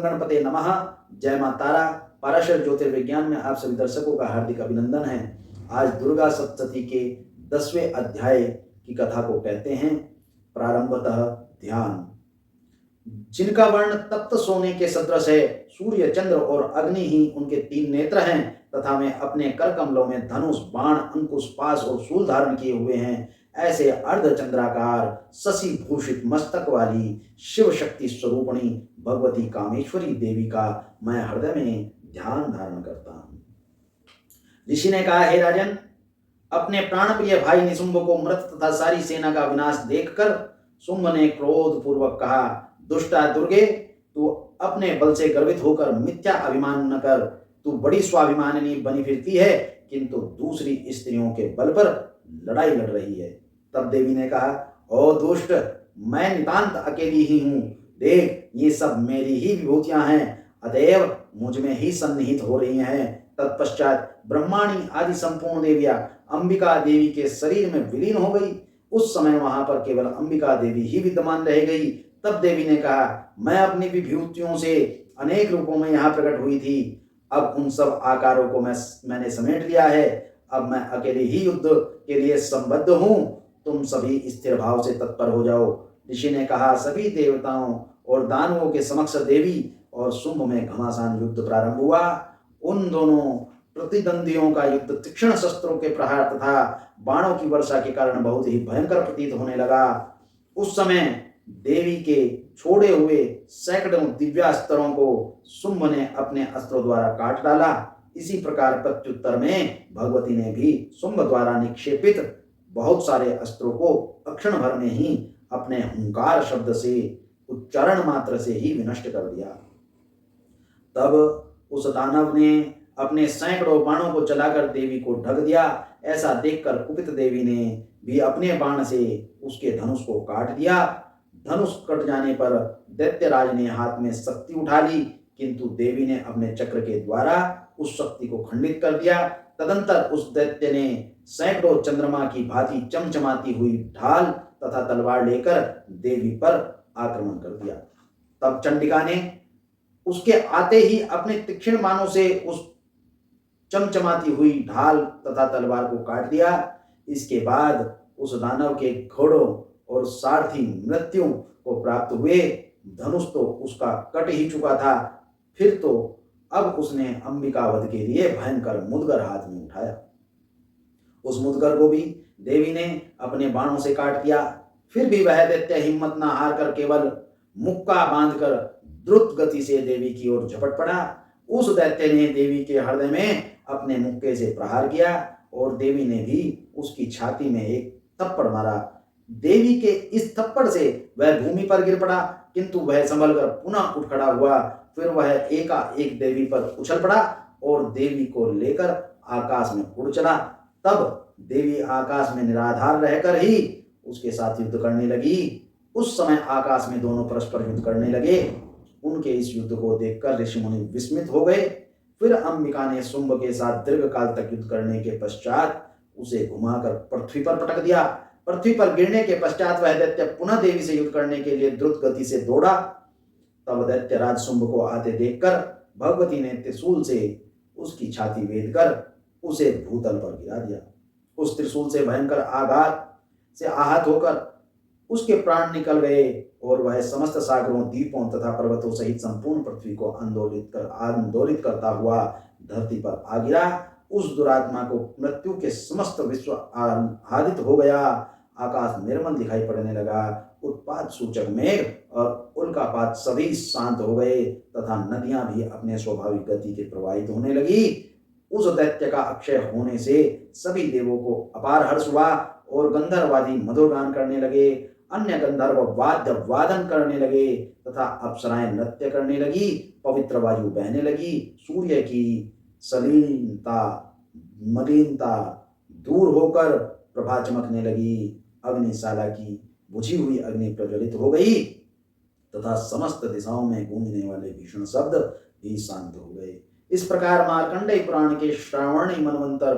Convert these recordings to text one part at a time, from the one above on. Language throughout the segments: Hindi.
गणपते नमः। जय मां तारा। पाराशर ज्योतिर्विज्ञान में आप सभी दर्शकों का हार्दिक अभिनंदन है। आज दुर्गा सप्तशती के 10वें अध्याय की कथा को कहते हैं प्रारंभतः ध्यान। जिनका वर्ण तप्त सोने के सदृश है, सूर्य, चंद्र और अग्नि ही उनके 3 नेत्र हैं, तथा वे अपने कर कमलों में धनुष, बाण, अंकुश, पाश और शूल धारण किए हुए हैं। ऐसे अर्धचंद्राकार शशि भूषित मस्तक वाली शिव शक्ति स्वरूपणी भगवती कामेश्वरी देवी का मैं हृदय में ध्यान धारण करता हूँ। ऋषि ने कहा, हे राजन, अपने प्राण प्रिय भाई निशुंभ को मृत तथा सारी सेना का विनाश देखकर शुंभ ने क्रोध पूर्वक कहा, दुष्टा दुर्गे, तू अपने बल से गर्वित होकर मिथ्या अभिमान न कर। तू बड़ी स्वाभिमानिनी बनी फिरती है, किंतु दूसरी स्त्रियों के बल पर लड़ाई लड़ रही है। तब देवी ने कहा, ओ दुष्ट, मैं नितांत अकेली ही हूँ। देख, ये सब मेरी ही विभूतियां हैं, अतएव मुझ में ही सन्निहित हो रही हैं। तत्पश्चात ब्रह्माणी आदि संपूर्ण देवियां अंबिका देवी के शरीर में विलीन हो गई। उस समय वहां पर केवल अंबिका देवी ही विद्यमान रह गई। तब देवी ने कहा, मैं अपनी विभूतियों से अनेक रूपों में यहाँ प्रकट हुई थी। अब उन सब आकारों को मैंने समेट लिया है। अब मैं अकेले ही युद्ध के लिए संबद्ध हूँ। तुम सभी स्थिर भाव से तत्पर हो जाओ। ऋषि ने कहा, सभी देवताओं और दानवों के समक्ष देवी और शुंभ में घमासान युद्ध प्रारंभ हुआ। उन दोनों प्रतिद्वंदियों का युद्ध तीक्ष्ण शस्त्रों के प्रहार तथा बाणों की वर्षा के कारण बहुत ही भयंकर प्रतीत होने लगा। उस समय देवी के छोड़े हुए सैकड़ों दिव्यास्त्रों को शुंभ ने अपने अस्त्रों द्वारा काट डाला। इसी प्रकार प्रत्युत्तर में भगवती ने भी शुंभ द्वारा निक्षेपित बहुत सारे अस्त्रों को अक्षण भर में ही अपने हुंकार शब्द से, उच्चारण मात्र से ही विनष्ट कर दिया। तब उस दानव ने अपने सैकड़ों बाणों को चलाकर देवी को ढक दिया। ऐसा देखकर कुपित देवी ने भी अपने बाण से उसके धनुष को काट दिया। धनुष कट जाने पर दैत्यराज ने हाथ में शक्ति उठा ली, किंतु देवी ने अपने चक्र के द्वारा उस शक्ति को खंडित कर दिया। तदंतर उस दैत्य ने सैकड़ों चंद्रमा की भांति चमचमाती हुई ढाल तथा तलवार लेकर देवी पर आक्रमण कर दिया। तब चंडिका ने उसके आते ही अपने तीक्ष्ण बाणों से उस चमचमाती हुई ढाल तथा तलवार को काट दिया। इसके बाद उस दानव के घोड़ों और सारथी मृत्यु को प्राप्त हुए। धनुष तो उसका कट ही चुका था, फिर तो अब उसने अंबिका वध के लिए भयंकर मुदगर हाथ में उठाया। उस मुदगर को भी देवी ने अपने बाणों से काट दिया। फिर भी वह दैत्य हिम्मत न हार कर केवल मुक्का बांधकर द्रुत गति से देवी की ओर झपट पड़ा। उस दैत्य ने देवी के हृदय में अपने मुक्के से प्रहार किया और देवी ने भी उसकी छाती में एक थप्पड़ मारा। देवी के इस थप्पड़ से वह भूमि पर गिर पड़ा, किंतु वह संभल कर पुनः उठ खड़ा हुआ। फिर वह एकाएक देवी पर उछल पड़ा और देवी को लेकर आकाश में उड़ चला। तब देवी आकाश में निराधार रहकर ही उसके साथ युद्ध करने लगी। उस समय आकाश में दोनों परस्पर युद्ध करने लगे। उनके इस युद्ध को देखकर ऋषि मुनि विस्मित हो गए। फिर अंबिका ने शुंभ के साथ दीर्घ काल तक युद्ध करने के पश्चात उसे घुमाकर पृथ्वी पर पटक दिया। पृथ्वी पर गिरने के पश्चात वह दैत्य पुनः देवी से युद्ध करने के लिए द्रुत गति से दौड़ा। तब दैत्यराज शुंभ को आते देखकर भगवती ने त्रिशूल से उसकी छाती वेद कर उसे भूतल पर गिरा दिया। उस त्रिशूल से भयंकर आघात से आहत होकर उसके प्राण निकल गए और वह समस्त सागरों, द्वीपों तथा पर्वतों सहित संपूर्ण पृथ्वी को आंदोलित करता हुआ धरती पर आ गिरा। उस दुरात्मा को मृत्यु के समस्त विश्व आदित हो गया। आकाश निर्मल दिखाई पड़ने लगा। उत्पात सूचक मेघ और उल्कापात सभी शांत हो गए तथा नदियां भी अपने स्वाभाविक गति के प्रवाहित होने लगी। उस दैत्य का अक्षय होने से सभी देवों को अपार हर्ष हुआ और गंधर्वादी मधुर गान करने लगे। अन्य गंधर्व वाद्य वादन करने लगे तथा अप्सराएं नृत्य करने लगी। पवित्र वायु बहने लगी। सूर्य की सलीनता मलिनता दूर होकर प्रभा चमकने लगी। अग्निशाला की बुझी हुई अग्नि प्रज्वलित हो गई तथा समस्त दिशाओं में गूंजने वाले भीषण शब्द भी शांत हो गए। इस प्रकार मार्कंडेय पुराण के श्रावणी मनवंतर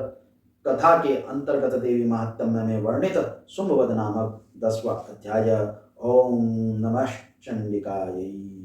कथा के अंतर्गत देवी महात्म्य में वर्णित शुंभवध नामक 10वां अध्याय। ओम नमः चंडिकायै।